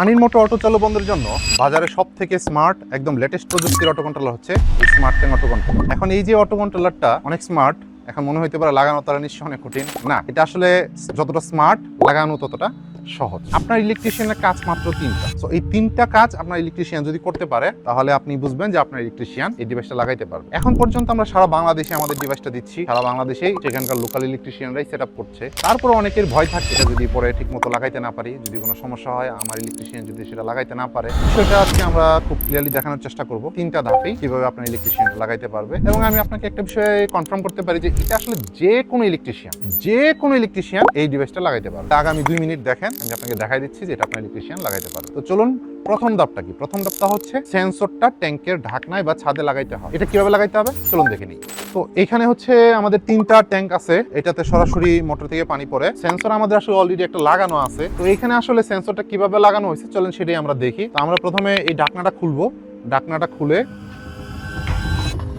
পানির motor auto চালু বন্ধের জন্য বাজারে সবথেকে স্মার্ট একদম লেটেস্ট প্রযুক্তির অটো কন্ট্রোলার হচ্ছে এই স্মার্ট ট্যাং অটো কন্ট্রোলার। এখন এই যে অটো কন্ট্রোলারটা অনেক স্মার্ট, এখন মনে হইতে পারে লাগানো তারা নিশ্চয়ই অনেক কঠিন। না, এটা আসলে যতটা স্মার্ট লাগানো ততটা সহজ। আপনার ইলেকট্রিশিয়ানের কাজ মাত্র 3টা। সো এই 3টা কাজ আপনার ইলেকট্রিশিয়ান যদি করতে পারে তাহলে আপনি বুঝবেন যে আপনার ইলেকট্রিশিয়ান এই ডিভাইসটা লাগাইতে পারবে। এখন পর্যন্ত আমরা সারা বাংলাদেশে আমাদের ডিভাইসটা দিচ্ছি, সারা বাংলাদেশেই সেখানকার লোকাল ইলেকট্রিশিয়ানরাই সেট আপ করছে। তারপরে অনেকের ভয় থাকে এটা যদি পরে ঠিক মতো লাগাইতে না পারি, যদি কোনো সমস্যা হয়, আমার ইলেকট্রিশিয়ান যদি সেটা লাগাইতে না পারে, সেটা আজকে আমরা খুব ক্লিয়ারলি দেখানোর চেষ্টা করব 3টা ধাপেই কিভাবে আপনার ইলেকট্রিশিয়ানটা লাগাইতে পারবে। এবং আমি আপনাকে একটা বিষয়ে কনফার্ম করতে পারি যে এটা আসলে যে কোনো ইলেকট্রিশিয়ান এই ডিভাইসটা লাগাইতে পারবে। আগামী 2 মিনিট দেখেন, আমি আপনাকে দেখাই দিচ্ছি যে এটা আপনার ইলেকট্রিশিয়ান লাগাইতে পারবে। তো চলুন, প্রথম ধাপটা কি? প্রথম ধাপটা হচ্ছে সেন্সরটা ট্যাঙ্কের ঢাকনায় বা ছাদে লাগাইতে হবে। এটা কিভাবে লাগাইতে হবে চলুন দেখে নিই। তো এখানে হচ্ছে আমাদের 3টা ট্যাঙ্ক আছে, এটাতে সরাসরি মোটর থেকে পানি পড়ে। সেন্সর আমাদের আসলে অলরেডি একটা লাগানো আছে। তো এখানে আসলে সেন্সরটা কিভাবে লাগানো হয়েছে চলেন সেটাই আমরা দেখি। তো আমরা প্রথমে এই ঢাকনাটা খুলবো। ঢাকনাটা খুলে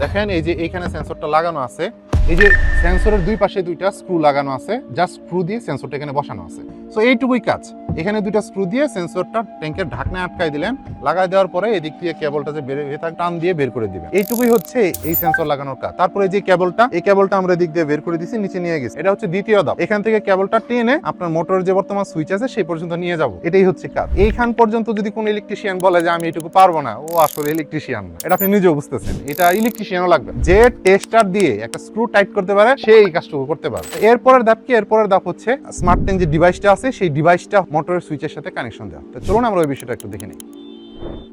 দেখেন এই যে এইখানে সেন্সরটা লাগানো আছে। এই যে সেন্সরের দুই পাশে 2টা স্ক্রু লাগানো আছে, জাস্ট স্ক্রু দিয়ে সেন্সরটা এখানে বসানো আছে। সো এইটুকুই কাজ। এখানে 2টা স্ক্রু দিয়ে সেন্সরটা ট্যাঙ্কের ঢাকনায় আটকাই দিলেন। লাগাই দেওয়ার পরে এদিক দিয়ে কেবলটা যে বের হয়ে থাকে টান দিয়ে বের করে দিবেন। এইটুকুই হচ্ছে এই সেন্সর লাগানোর কাজ। তারপরে যে কেবলটা, এই কেবলটা আমরা এদিক দিয়ে বের করে দিছি, নিচে নিয়ে গেছি। এটা হচ্ছে দ্বিতীয় ধাপ। এখান থেকে কেবলটা টেনে আপনার মোটরের যে বর্তমান সুইচ আছে সেই পর্যন্ত নিয়ে যাব। এটাই হচ্ছে কাজ। এইখান পর্যন্ত যদি কোনো ইলেকট্রিশিয়ান বলে যে আমি এটুকু পারবো না, ও আসলে ইলেকট্রিশিয়ান না। এটা আপনি নিজেও বুঝতেছেন, এটা ইলেকট্রিশিয়ানও লাগবে। যে টেস্টার দিয়ে একটা স্ক্রু টাইট করতে পারে সে এই কাজটুকু করতে পারে। এরপরের ধাপ কি? এরপরের ধাপ হচ্ছে স্মার্ট ট্যাঙ্ক যে ডিভাইসটা আছে সেই ডিভাইসটা মোটরের সুইচের সাথে কানেকশন দেওয়া। তো চলুন আমরা ওই বিষয়টা একটু দেখে নিই।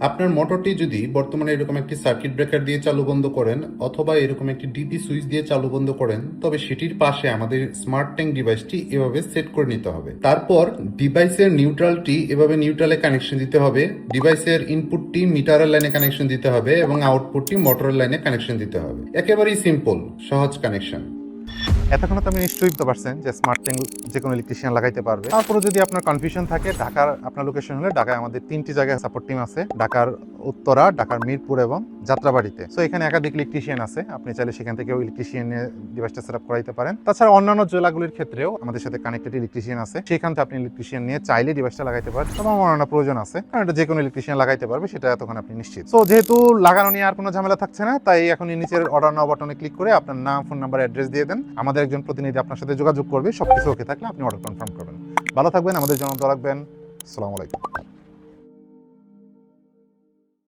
আপনার মোটরটি যদি বর্তমানে এরকম একটি সার্কিট ব্রেকার দিয়ে চালু বন্ধ করেন অথবা এরকম একটি ডিপি সুইচ দিয়ে চালু বন্ধ করেন, তবে সেটির পাশে আমাদের স্মার্ট ট্যাঙ্ক ডিভাইসটি এভাবে সেট করে নিতে হবে। তারপর ডিভাইসের নিউট্রালটি এভাবে নিউট্রালে কানেকশন দিতে হবে, ডিভাইসের ইনপুটটি মিটারের লাইনে কানেকশন দিতে হবে এবং আউটপুটটি মোটরের লাইনে কানেকশন দিতে হবে। একেবারেই সিম্পল, সহজ কানেকশন। এতক্ষণ তো আপনি নিশ্চয়ই বুঝতে পারছেন যে স্মার্ট ট্যাঙ্ক যে কোনো ইলেকট্রিশিয়ান লাগাইতে পারবে। তারপরে যদি আপনার কনফিউশন থাকে, ঢাকার আপনার লোকেশন হলে ঢাকায় আমাদের 3টি জায়গায় সাপোর্ট টিম আছে, ঢাকার উত্তরা, ঢাকার মিরপুর এবং যাত্রাবাড়িতে। সো এখানে একাধিক ইলেকট্রিশিয়ান আছে, আপনি চাইলে সেখান থেকেও ইলেকট্রিশিয়ানের ডিভাইসটা সেট আপ করাইতে পারেন। তাছাড়া অন্যান্য জেলাগুলির ক্ষেত্রেও আমাদের সাথে কানেক্টেড ইলেকট্রিশিয়ান আছে, সেখান থেকে আপনি ইলেকট্রিশিয়ান নিয়ে চাইলে ডিভাইসটা লাগাইতে পারেন। তবে আমার অন্য প্রয়োজন আছে, কারণ এটা যে কোনো ইলেকট্রিশিয়ান লাগাইতে পারবে, সেটা এতক্ষণ আপনি নিশ্চিত। সো যেহেতু লাগানো নিয়ে আর কোনো ঝামেলা থাকছে না, তাই এখন নিচের অর্ডার নাও বাটনে ক্লিক করে আপনার নাম, ফোন নাম্বার, অ্যাড্রেস দিয়ে দেন। আমাদের একজন প্রতিনিধি আপনার সাথে যোগাযোগ করবে। সবকিছু ওকে থাকলে আপনি অর্ডার কনফার্ম করবেন। ভালো থাকবেন, আমাদের জন্য দোয়া রাখবেন। আসসালামু আলাইকুম।